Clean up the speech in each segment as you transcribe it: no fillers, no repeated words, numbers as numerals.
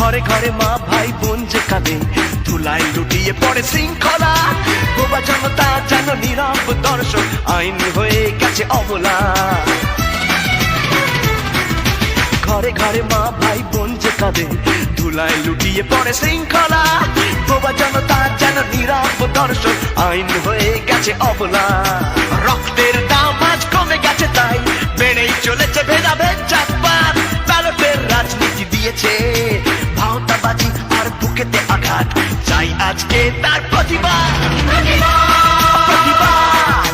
ঘরে ঘরে মা ভাই বোন যে কাঁদে, ধুলায় লুটিয়ে পড়ে শৃঙ্খলা। বোবা জনতা যেন নীরব দর্শক, আইন হয়ে গেছে অবলা। ঘরে ঘরে মা ভাই বোন যে কাঁদে, ধুলায় লুটিয়ে পড়ে শৃঙ্খলা। বোবা জনতা যেন নীরব দর্শক, আইন হয়ে গেছে অবলা। রক্তের দাম আজ কমে গেছে, তাই বেড়েই চলেছে ভেদাভেদ জাতপাত। ব্যালটের রাজনীতি দিয়েছে ভাওতাবাজি আর বুকেতে আঘাত। চাই আজকে তার প্রতিবাদ, প্রতিবাদ, প্রতিবাদ।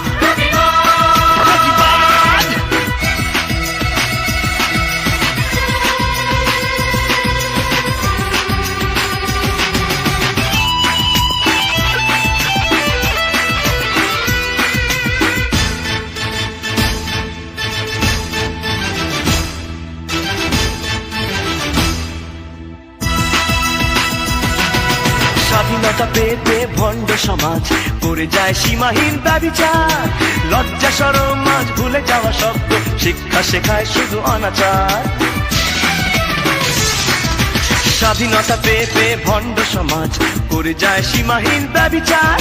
স্বাধীনতা পেয়ে পেয়ে ভণ্ড সমাজ করে যায় সীমাহীন ব্যভিচার। লজ্জা শরম আজ ভুলে যাওয়া শব্দ, শিক্ষা শেখায় শুধু অনাচার। স্বাধীনতা পেয়ে পেয়ে ভণ্ড সমাজ করে যায় সীমাহীন ব্যভিচার।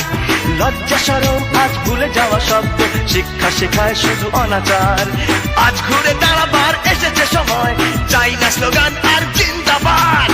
লজ্জা শরম আজ ভুলে যাওয়া শব্দ, শিক্ষা শেখায় শুধু অনাচার। আজ ঘুরে দাঁড়াবার এসেছে সময়, চাই না স্লোগান আর জিন্দাবাদ।